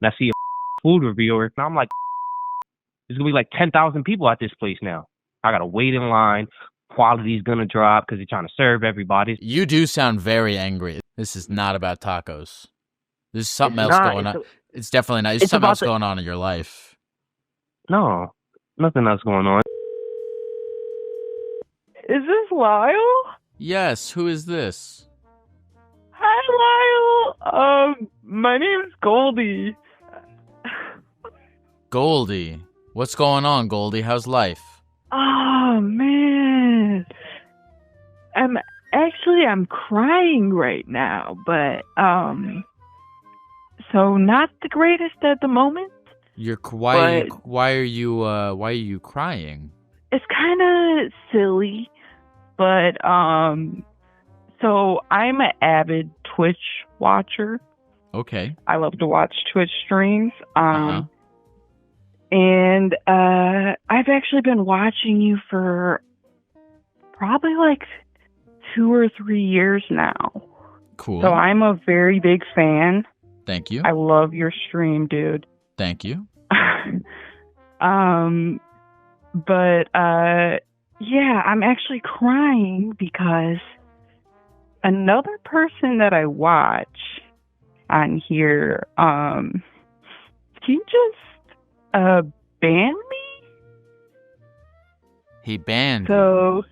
and I see a food reviewer, and I'm like, there's gonna be like 10,000 people at this place now. I gotta wait in line. Quality's gonna drop because they're trying to serve everybody. You do sound very angry. This is not about tacos. There's It's something else not. going on. It's definitely not. There's It's something about else going on in your life. No, nothing else going on. Is this Lyle? Yes, who is this? Hi, Lyle. My name's Goldie. Goldie. What's going on, Goldie? How's life? Oh, man. I'm crying right now, but, so not the greatest at the moment. Why are you crying? It's kind of silly, but, so I'm an avid Twitch watcher. Okay. I love to watch Twitch streams. And I've actually been watching you for probably like 2 or 3 years now. Cool. So I'm a very big fan. Thank you. I love your stream, dude. Thank you. But yeah, I'm actually crying because another person that I watch on here, he just banned me. He banned So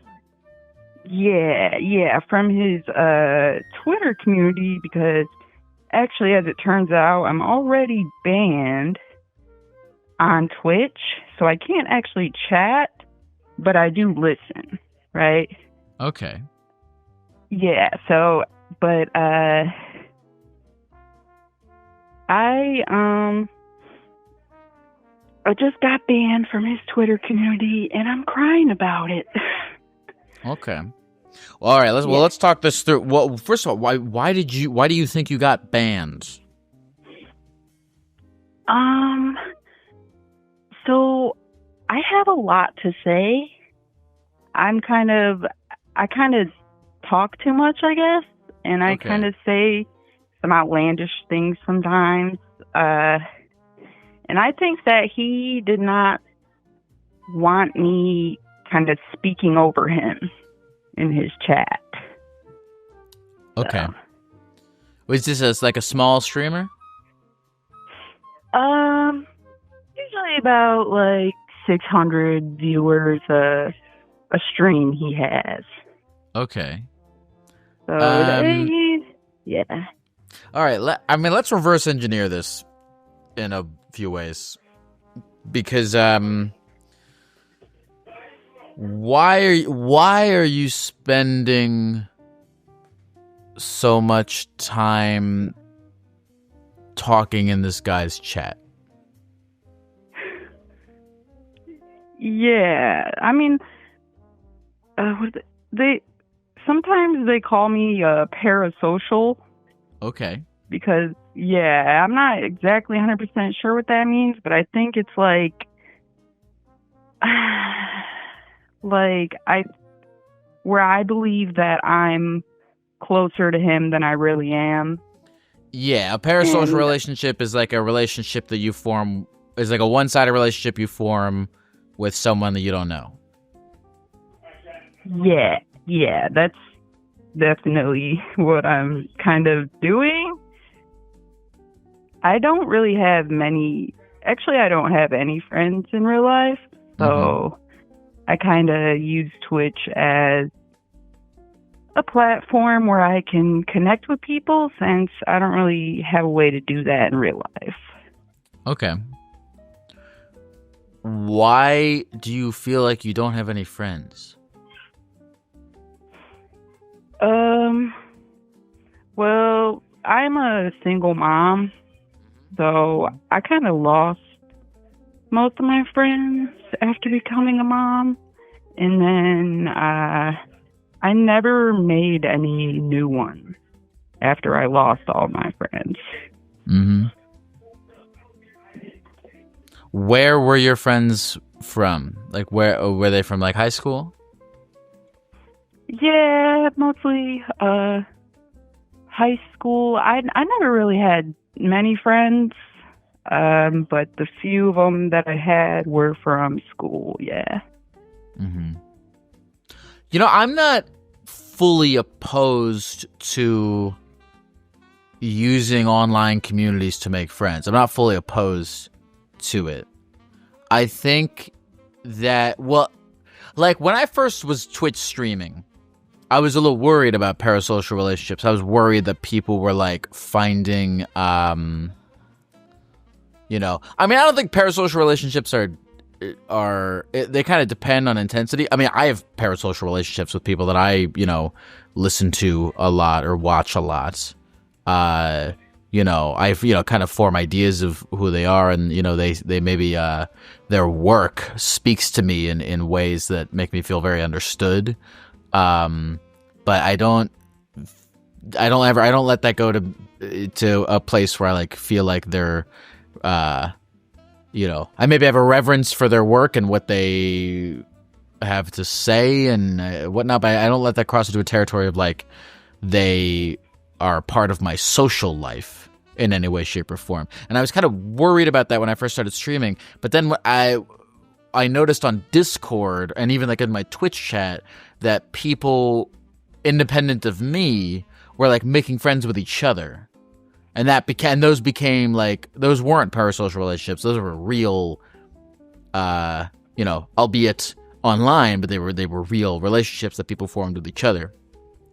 yeah, from his Twitter community, because actually, as it turns out, I'm already banned on Twitch, so I can't actually chat, but I do listen, right? Okay. Yeah, so, but, I just got banned from his Twitter community, and I'm crying about it. Okay. Well, all right. Let's talk this through. Well, first of all, why do you think you got banned? So I have a lot to say. I kind of talk too much, I guess, and I kind of say some outlandish things sometimes. And I think that he did not want me kind of speaking over him in his chat. Okay. Was this like a small streamer? Usually about like 600 viewers a stream he has. Okay. So yeah. All right. Let's reverse engineer this in a few ways, because why are you spending so much time talking in this guy's chat? Yeah, I mean, sometimes they call me parasocial. Okay. Because yeah, I'm not exactly 100% sure what that means, but I think it's like where I believe that I'm closer to him than I really am. Yeah, a parasocial relationship is like a relationship that you form, is like a one-sided relationship you form with someone that you don't know. Yeah, that's definitely what I'm kind of doing. I don't really have I don't have any friends in real life, so I kind of use Twitch as a platform where I can connect with people, since I don't really have a way to do that in real life. Okay. Why do you feel like you don't have any friends? Well, I'm a single mom, so I kind of lost most of my friends after becoming a mom, and then I never made any new ones after I lost all my friends. Mm-hmm. Where were your friends from? Like, where were they from? Like high school? Yeah, mostly high school. I never really had many friends. But the few of them that I had were from school, yeah. Mm-hmm. You know, I'm not fully opposed to using online communities to make friends. I'm not fully opposed to it. I think that, well, like when I first was Twitch streaming, I was a little worried about parasocial relationships. I was worried that people were like finding, you know, I mean, I don't think parasocial relationships are they kind of depend on intensity. I mean, I have parasocial relationships with people that I, you know, listen to a lot or watch a lot. You know, I've, you know, kind of form ideas of who they are, and, you know, they maybe, their work speaks to me in ways that make me feel very understood. But I don't let that go to a place where I like feel like they're, you know, I maybe have a reverence for their work and what they have to say and whatnot, but I don't let that cross into a territory of like they are part of my social life in any way, shape, or form. And I was kind of worried about that when I first started streaming, but then I noticed on Discord and even like in my Twitch chat that people independent of me were like making friends with each other. And those became like, those weren't parasocial relationships. Those were real, you know, albeit online, but they were real relationships that people formed with each other.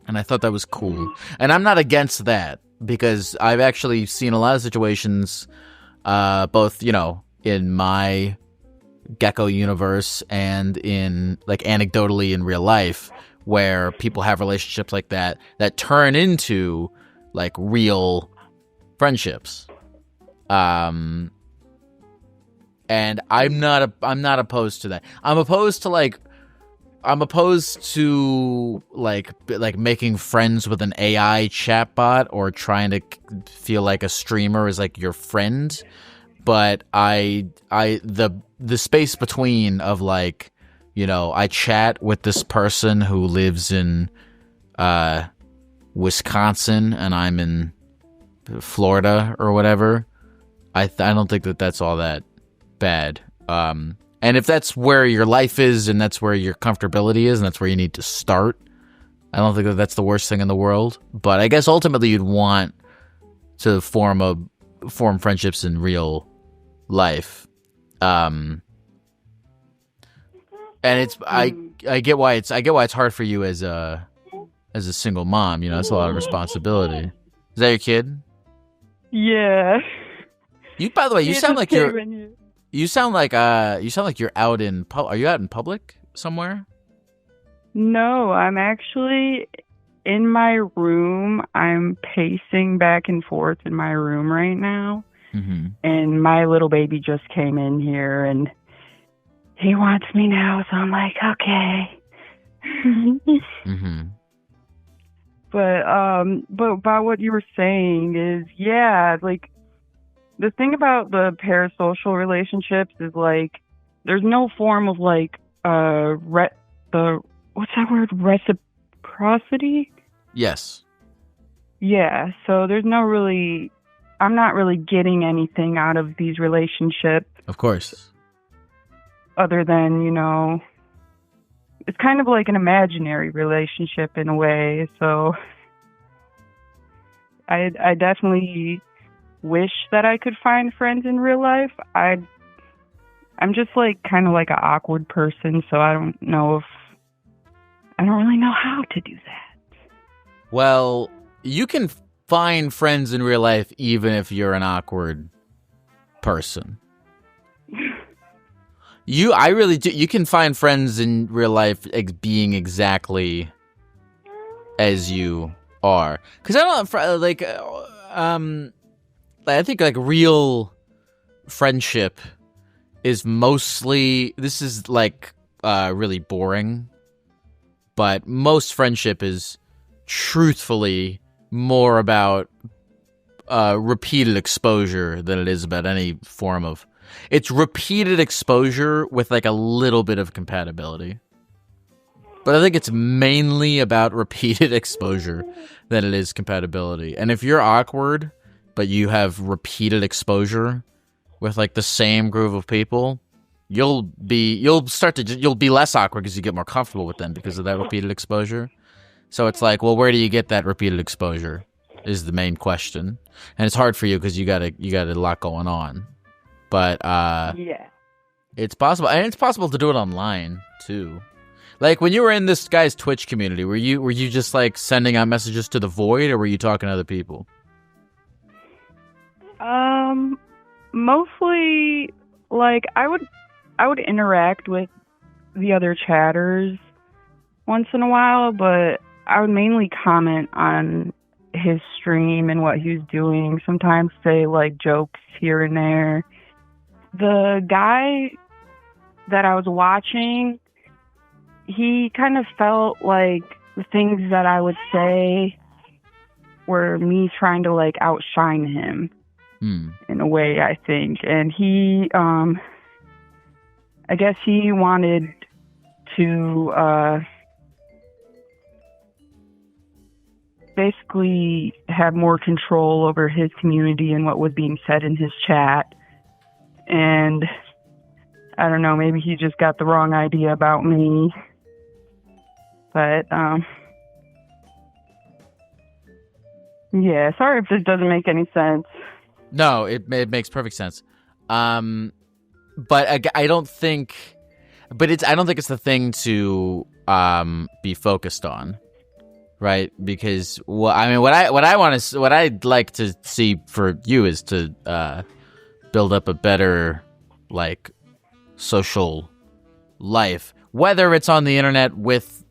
And I thought that was cool. And I'm not against that because I've actually seen a lot of situations, both, you know, in my Gecko universe and in like anecdotally in real life where people have relationships like that turn into like real friendships. And I'm not opposed to that. I'm opposed to like making friends with an AI chatbot or trying to feel like a streamer is like your friend. But the space between of like, you know, I chat with this person who lives in Wisconsin and I'm in Florida or whatever. I don't think that's all that bad. And if that's where your life is and that's where your comfortability is and that's where you need to start, I don't think that's the worst thing in the world. But I guess ultimately you'd want to form friendships in real life. And it's I get why it's hard for you as a single mom. You know, it's a lot of responsibility. Is that your kid? Yeah. By the way, you sound like you sound like you're out in are you out in public somewhere? No, I'm actually in my room. I'm pacing back and forth in my room right now. Mm-hmm. And my little baby just came in here and he wants me now, so I'm like, okay. Mm-hmm. But about what you were saying is, yeah, like the thing about the parasocial relationships is like there's no form of like what's that word? Reciprocity? Yes. Yeah, so there's no really, I'm not really getting anything out of these relationships. Of course. Other than, you know, it's kind of like an imaginary relationship in a way. So I definitely wish that I could find friends in real life. I'm just like kind of like an awkward person, so I don't really know how to do that. Well, you can find friends in real life even if you're an awkward person. I really do. You can find friends in real life being exactly as you are. Because I don't like, I think like real friendship is mostly, this is like really boring, but most friendship is truthfully more about repeated exposure than it is about any form of. It's repeated exposure with like a little bit of compatibility. But I think it's mainly about repeated exposure than it is compatibility. And if you're awkward, but you have repeated exposure, with like the same group of people, you'll be less awkward because you get more comfortable with them because of that repeated exposure. So it's like, well, where do you get that repeated exposure is the main question. And it's hard for you because you got a lot going on. But Yeah. it's possible, and it's possible to do it online too. Like when you were in this guy's Twitch community, were you just like sending out messages to the void, or were you talking to other people? Mostly, like I would interact with the other chatters once in a while, but I would mainly comment on his stream and what he was doing. Sometimes say like jokes here and there. The guy that I was watching, he kind of felt like the things that I would say were me trying to like outshine him in a way, I think. And he, I guess he wanted to basically have more control over his community and what was being said in his chat. And I don't know, maybe he just got the wrong idea about me. But, yeah, sorry if this doesn't make any sense. No, it makes perfect sense. But I don't think it's the thing to be focused on, right? Because what I'd like to see for you is to build up a better like social life, whether it's on the internet with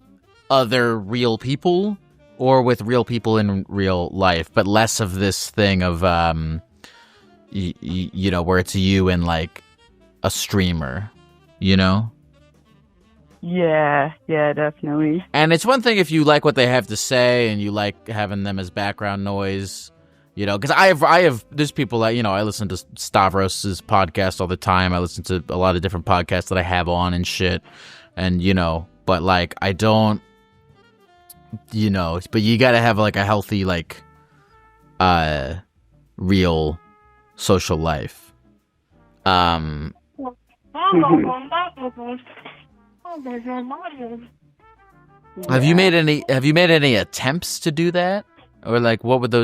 other real people or with real people in real life, but less of this thing of you know, where it's you and like a streamer, you know? Yeah, definitely. And it's one thing if you like what they have to say and you like having them as background noise, you know, because I have there's people that, you know, I listen to Stavros's podcast all the time. I listen to a lot of different podcasts that I have on and shit. And, you know, but like I don't, you know, but you got to have like a healthy, like, real social life. Mhm. Have you made any attempts to do that? Or like what would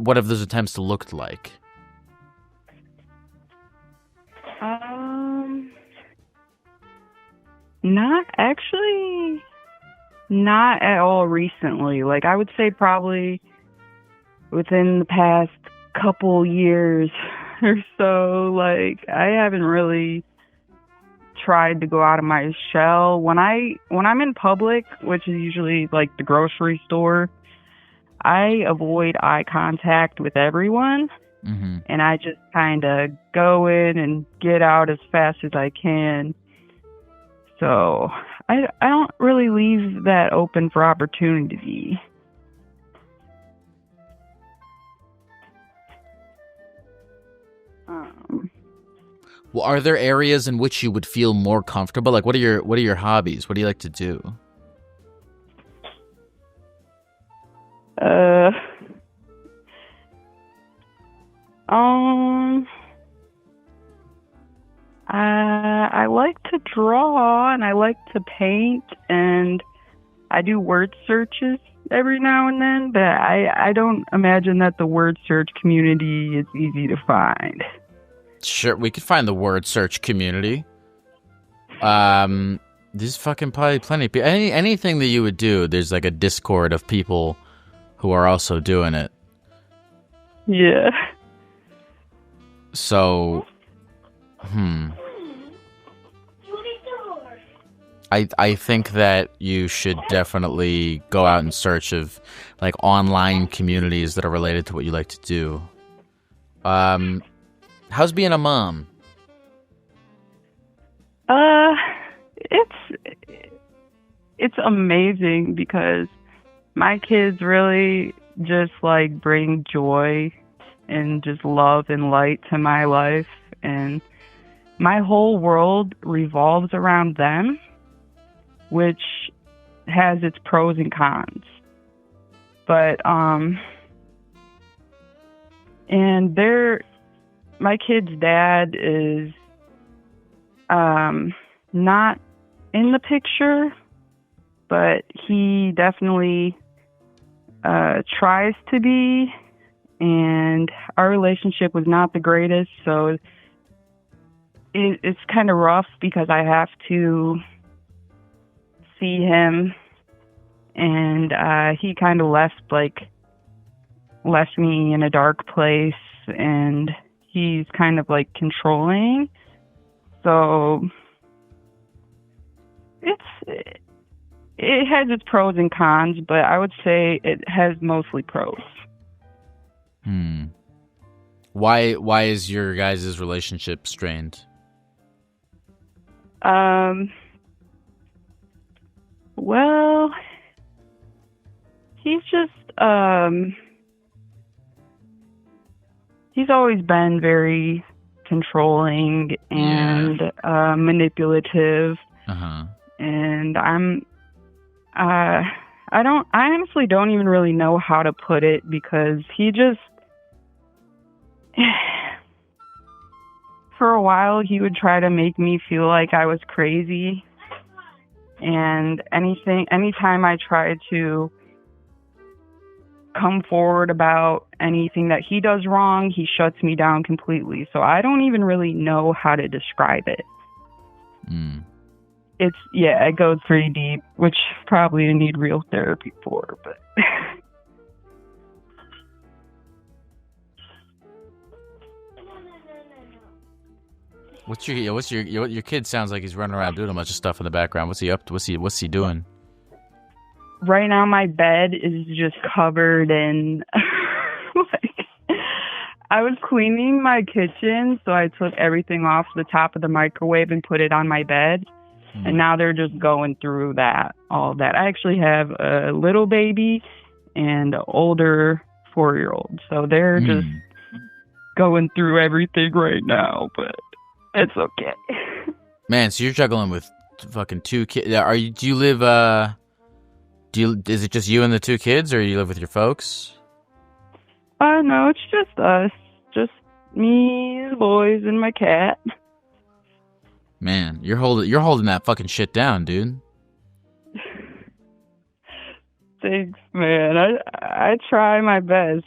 what have those attempts looked like? Not at all recently. Like I would say probably within the past couple years or so, like I haven't really tried to go out of my shell. When I'm in public, which is usually like the grocery store, I avoid eye contact with everyone. Mm-hmm. And I just kind of go in and get out as fast as I can. So I don't really leave that open for opportunity. Well, are there areas in which you would feel more comfortable? Like, what are your hobbies? What do you like to do? I like to draw and I like to paint and I do word searches every now and then, but I don't imagine that the word search community is easy to find. Sure, we could find the word search community. There's fucking probably plenty of people. Anything that you would do, there's like a Discord of people who are also doing it. Yeah. So, I think that you should definitely go out in search of like online communities that are related to what you like to do. How's being a mom? It's amazing because my kids really just like bring joy and just love and light to my life, and my whole world revolves around them, which has its pros and cons. But and my kid's dad is not in the picture, but he definitely tries to be, and our relationship was not the greatest, so it's kind of rough because I have to see him, and he kind of left me in a dark place, and he's kind of like controlling. So it has its pros and cons, but I would say it has mostly pros. Why is your guys' relationship strained? Well, he's just he's always been very controlling and manipulative. And I honestly don't even really know how to put it, because he just for a while he would try to make me feel like I was crazy, and anytime I tried to come forward about anything that he does wrong, he shuts me down completely. So I don't even really know how to describe it. It goes pretty deep, which probably I need real therapy for, but Your kid sounds like he's running around doing a bunch of stuff in the background. What's he up to? What's he doing? Right now my bed is just covered in I was cleaning my kitchen, so I took everything off the top of the microwave and put it on my bed. And now they're just going through all that. I actually have a little baby and an older 4-year-old. So they're just going through everything right now, but it's okay. Man, so you're juggling with fucking 2 kids. Do you live, is it just you and the 2 kids, or you live with your folks? No, it's just us. Just me, the boys, and my cat. Man, you're holding that fucking shit down, dude. Thanks, man. I try my best.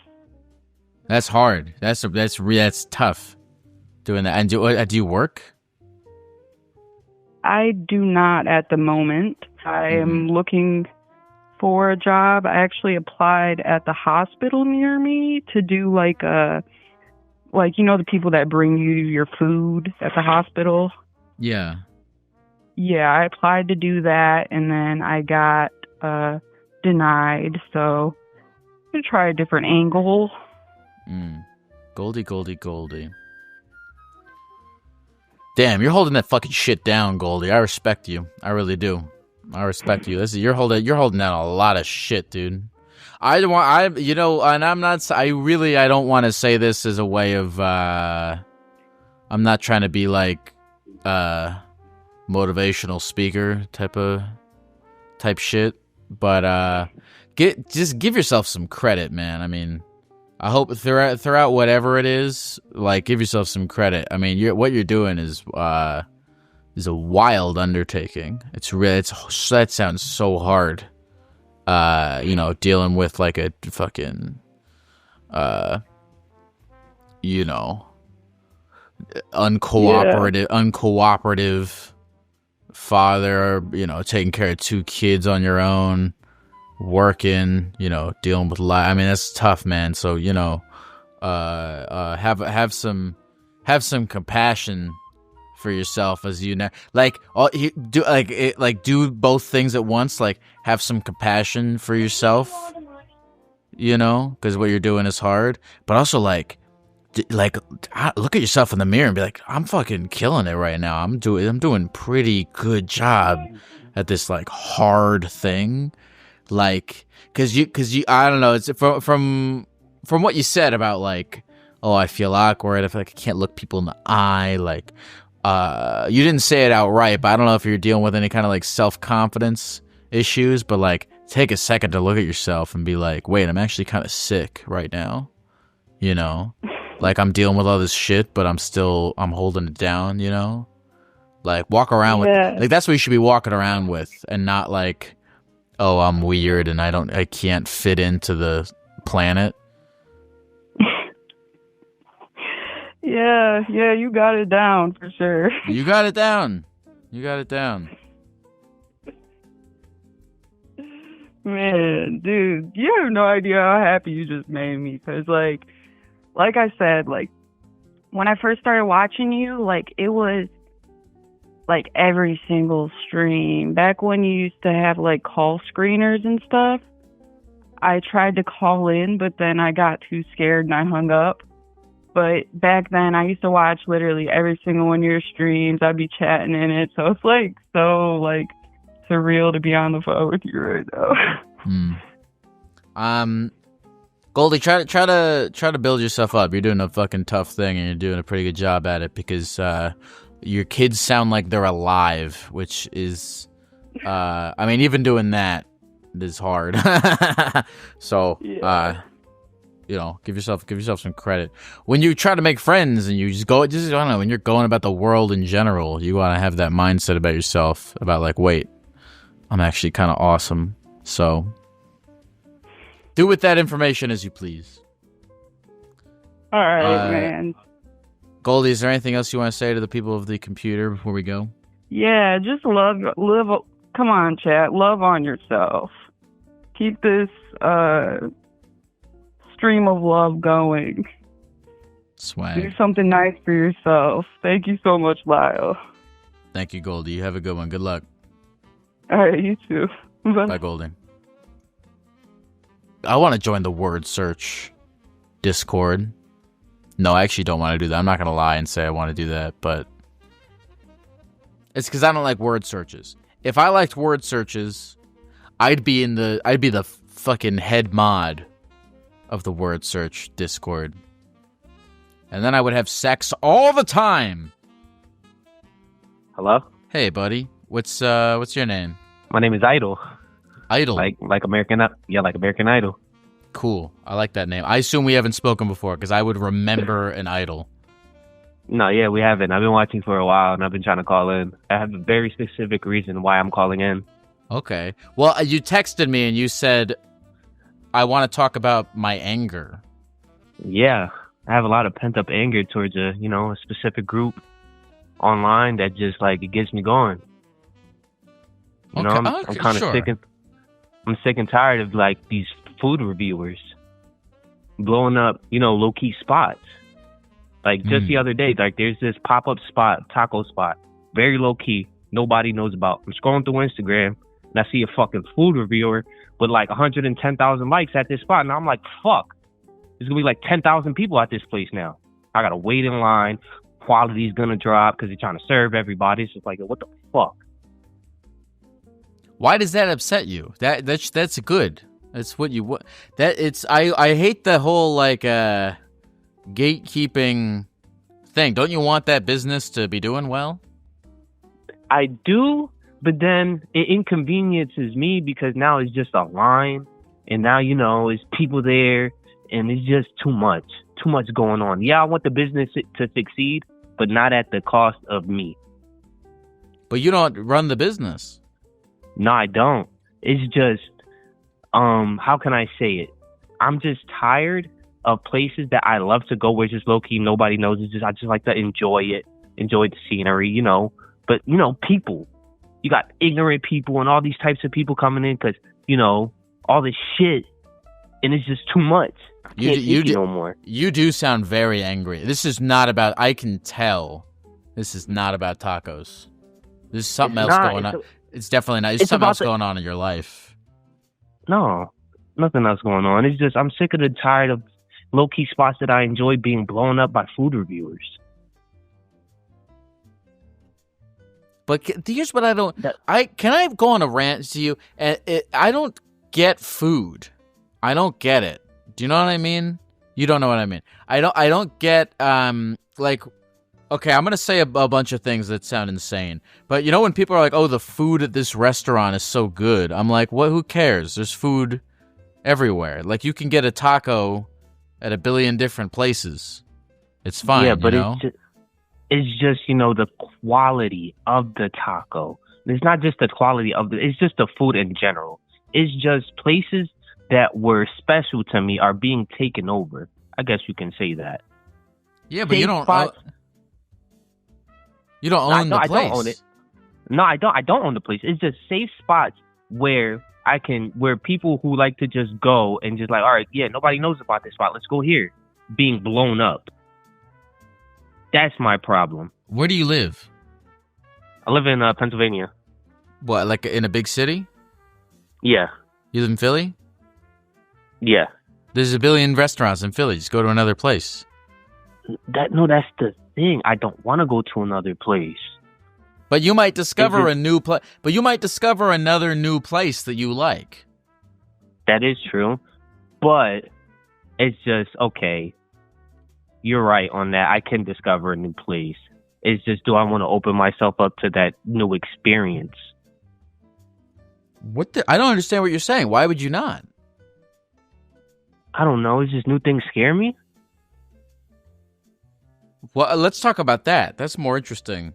That's hard. That's tough. Doing that. And do you work? I do not at the moment. I am looking for a job. I actually applied at the hospital near me to do the people that bring you your food at the hospital. Yeah. Yeah, I applied to do that, and then I got denied, so I'm going to try a different angle. Goldie. Damn, you're holding that fucking shit down, Goldie. I respect you. I really do. I respect you. You're holding down a lot of shit, dude. I don't want to say this as a way of, I'm not trying to be like, motivational speaker type shit, but just give yourself some credit, man. I mean, I hope throughout whatever it is, like, give yourself some credit. I mean, what you're doing is a wild undertaking. That sounds so hard. Dealing with like a fucking uncooperative father, taking care of 2 kids on your own, working, dealing with life. I mean, that's tough, man. So, have some compassion for yourself as do both things at once, like have some compassion for yourself, because what you're doing is hard, but also look at yourself in the mirror and be like, I'm fucking killing it right now. I'm doing pretty good job at this like hard thing. Like, cause you, I don't know. It's from what you said about like, oh, I feel awkward. I feel like I can't look people in the eye. Like, you didn't say it outright, but I don't know if you're dealing with any kind of like self-confidence issues, but like take a second to look at yourself and be like, wait, I'm actually kind of sick right now. like I'm dealing with all this shit, but I'm holding it down, you know? Like walk around with, like that's what you should be walking around with, and not like, oh, I'm weird and I can't fit into the planet. Yeah, you got it down for sure. You got it down. You got it down. Man, dude, you have no idea how happy you just made me. Because, like I said, like, when I first started watching you, like, it was, like, every single stream. Back when you used to have, like, call screeners and stuff, I tried to call in, but then I got too scared and I hung up. But back then, I used to watch literally every single one of your streams. I'd be chatting in it. So it's, like, so, like, surreal to be on the phone with you right now. Goldie, try to build yourself up. You're doing a fucking tough thing, and you're doing a pretty good job at it, because your kids sound like they're alive, which is, I mean, even doing that is hard. So, you know, give yourself some credit. When you try to make friends and you I don't know, when you're going about the world in general, you want to have that mindset about yourself, about like, wait, I'm actually kind of awesome. So do with that information as you please. All right, man. Goldie, is there anything else you want to say to the people of the computer before we go? Yeah, just live. Come on, chat. Love on yourself. Keep this stream of love going. Swag. Do something nice for yourself. Thank you so much, Lyle. Thank you, Goldie. You have a good one. Good luck. All right, you too. Bye, Goldie. I want to join the word search Discord. No, I actually don't want to do that. I'm not going to lie and say I want to do that, but it's because I don't like word searches. If I liked word searches, I'd be the fucking head mod of the word search Discord. And then I would have sex all the time. Hello? Hey, buddy. What's your name? My name is Idol. Idol? Like American Idol. Cool. I like that name. I assume we haven't spoken before, because I would remember an Idol. No, yeah, we haven't. I've been watching for a while, and I've been trying to call in. I have a very specific reason why I'm calling in. Okay. Well, you texted me and you said, I want to talk about my anger. Yeah. I have a lot of pent-up anger towards a specific group online that just, like, it gets me going. You know, I'm kind of sick and tired of, like, these food reviewers blowing up, low-key spots. Like, just the other day, like, there's this pop-up spot, taco spot, very low-key, nobody knows about. I'm scrolling through Instagram, and I see a fucking food reviewer with, like, 110,000 likes at this spot, and I'm like, fuck. There's going to be, like, 10,000 people at this place now. I got to wait in line. Quality's going to drop because they're trying to serve everybody. It's just like, what the fuck? Why does that upset you? That's good. That's what you want. I hate the whole like gatekeeping thing. Don't you want that business to be doing well? I do, but then it inconveniences me because now it's just a line, and now it's people there, and it's just too much going on. Yeah, I want the business to succeed, but not at the cost of me. But you don't run the business. No, I don't. It's just, how can I say it? I'm just tired of places that I love to go where just low key nobody knows. I just like to enjoy the scenery, But people, you got ignorant people and all these types of people coming in because all this shit, and it's just too much. I can't take it no more. You do sound very angry. This is not about. I can tell. This is not about tacos. There's something else going on. It's definitely not. There's something else going on in your life. No, nothing else going on. It's just I'm sick of and tired of low-key spots that I enjoy being blown up by food reviewers. But here's what I don't. Can I go on a rant to you? I don't get food. I don't get it. Do you know what I mean? You don't know what I mean. I don't get like. Okay, I'm going to say a bunch of things that sound insane. But when people are like, oh, the food at this restaurant is so good. I'm like, what? Who cares? There's food everywhere. Like, you can get a taco at a billion different places. It's fine, yeah, but you know? it's just, you know, the quality of the taco. It's not just the quality of it's just the food in general. It's just places that were special to me are being taken over. I guess you can say that. Yeah, but you don't own the place. I don't own it. No, I don't own the place. It's just safe spots where where people who like to just go and just like, all right, yeah, nobody knows about this spot. Let's go here. Being blown up. That's my problem. Where do you live? I live in Pennsylvania. What, like in a big city? Yeah. You live in Philly? Yeah. There's a billion restaurants in Philly. Just go to another place. That's the thing. I don't want to go to another place. But you might discover a new place. But you might discover another new place that you like. That is true. But it's just, okay, you're right on that. I can discover a new place. It's just, do I want to open myself up to that new experience? I don't understand what you're saying. Why would you not? I don't know. It's just new things scare me. Well, let's talk about that. That's more interesting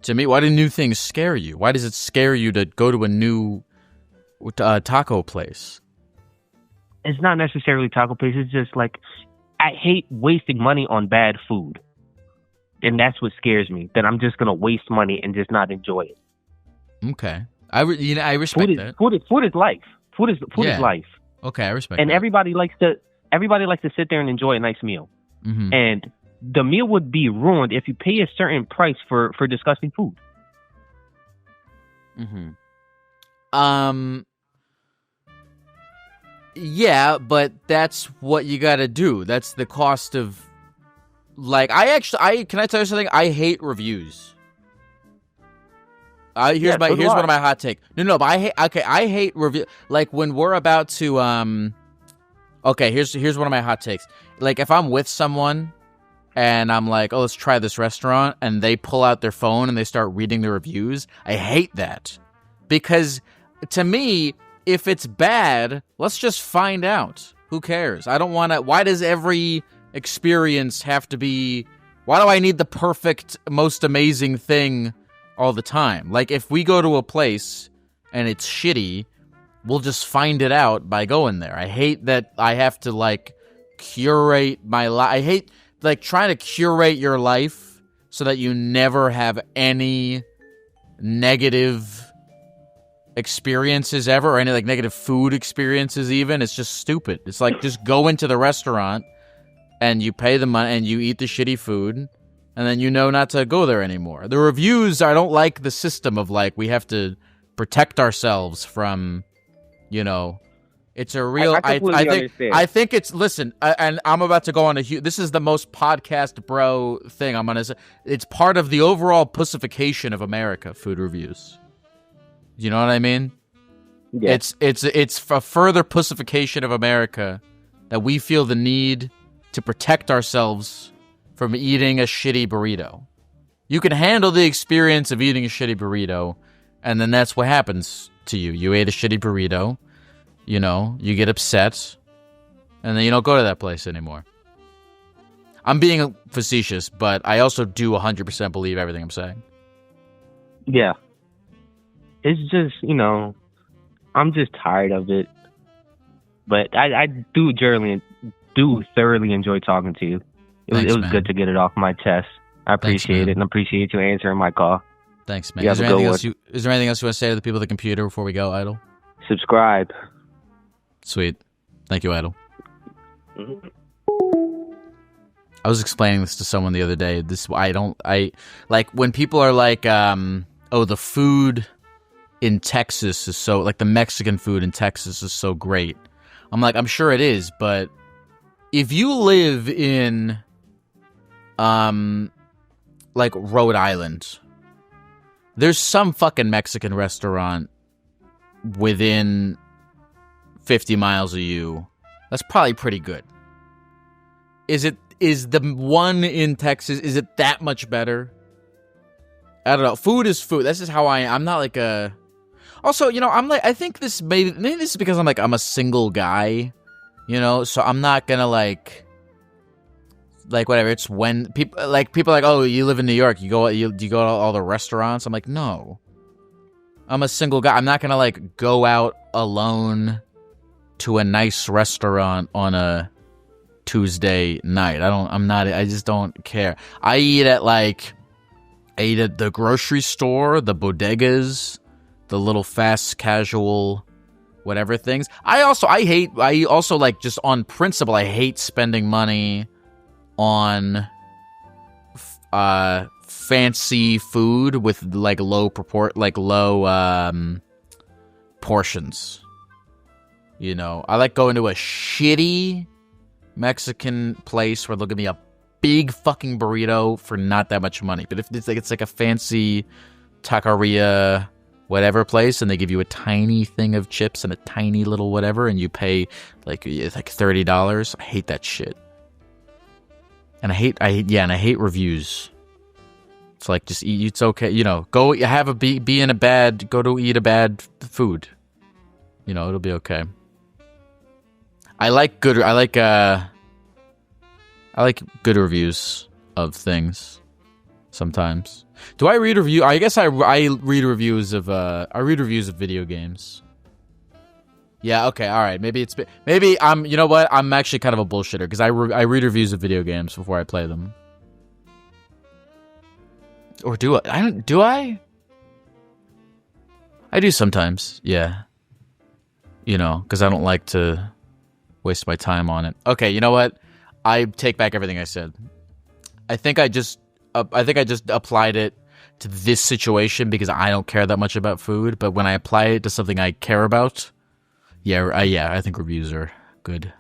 to me. Why do new things scare you? Why does it scare you to go to a new taco place? It's not necessarily taco place. It's just like, I hate wasting money on bad food. And that's what scares me. That I'm just going to waste money and just not enjoy it. Okay. I respect that. Food is life. Food is life. Okay, I respect and that. everybody likes to sit there and enjoy a nice meal. Mm-hmm. And the meal would be ruined if you pay a certain price for disgusting food. Mm-hmm. Yeah, but that's what you gotta do. That's the cost of, like, can I tell you something? I hate reviews. Here's one of my hot take. No, but I hate review. Like, when we're about to, okay, here's one of my hot takes. Like, if I'm with someone and I'm like, oh, let's try this restaurant, and they pull out their phone and they start reading the reviews, I hate that. Because, to me, if it's bad, let's just find out. Who cares? I don't want to... Why does every experience have to be... Why do I need the perfect, most amazing thing all the time? Like, if we go to a place and it's shitty, we'll just find it out by going there. I hate that I have to, like, curate my life. I hate, like, trying to curate your life so that you never have any negative experiences ever, or any, like, negative food experiences even. It's just stupid. It's like, just go into the restaurant and you pay the money and you eat the shitty food, and then you know not to go there anymore. The reviews, I don't like the system of, like, we have to protect ourselves from, you know, it's a real... I think it's... Listen, and I'm about to go on a huge... This is the most podcast bro thing I'm going to say. It's part of the overall pussification of America, food reviews. You know what I mean? Yeah. It's a further pussification of America that we feel the need to protect ourselves from eating a shitty burrito. You can handle the experience of eating a shitty burrito, and then that's what happens to you. You ate a shitty burrito, you know, you get upset, and then you don't go to that place anymore. I'm being facetious, but I also do 100% believe everything I'm saying. Yeah. It's just, you know, I'm just tired of it. But I do thoroughly enjoy talking to you. It was good to get it off my chest. I appreciate it, and appreciate you answering my call. Thanks, man. Is there anything else you want to say to the people at the computer before we go, Idol? Subscribe. Sweet. Thank you, Idol. Mm-hmm. I was explaining this to someone the other day. I like when people are like, oh, the food in Texas is so, like, the Mexican food in Texas is so great. I'm like, I'm sure it is, but if you live in, like, Rhode Island, there's some fucking Mexican restaurant within 50 miles of you that's probably pretty good. Is the one in Texas, is it that much better? I don't know. Food is food. This is how I'm not like a... Also, you know, I'm like, I think maybe this is because I'm a single guy, you know, so I'm not gonna, like, like whatever. It's when people are like, oh, you live in New York. Do you go to all the restaurants? I'm like, no. I'm a single guy. I'm not gonna like go out alone to a nice restaurant on a Tuesday night. I just don't care. I eat at the grocery store, the bodegas, the little fast casual whatever things. I also like, just on principle, I hate spending money on fancy food with like low portions. You know, I like going to a shitty Mexican place where they'll give me a big fucking burrito for not that much money. But if it's like a fancy taqueria whatever place, and they give you a tiny thing of chips and a tiny little whatever, and you pay like $30, I hate that shit. And I hate reviews. It's like, just eat. It's okay, you know. Go have go to eat a bad food. You know, it'll be okay. I like good reviews of things. Sometimes. Do I read review? I guess I read reviews of video games. Yeah. Okay. All right. Maybe I'm. You know what? I'm actually kind of a bullshitter because I read reviews of video games before I play them. Or do I? Do I? I do sometimes. Yeah. You know, because I don't like to waste my time on it. Okay. You know what? I take back everything I said. I think I just applied it to this situation because I don't care that much about food. But when I apply it to something I care about, I think reviews are good.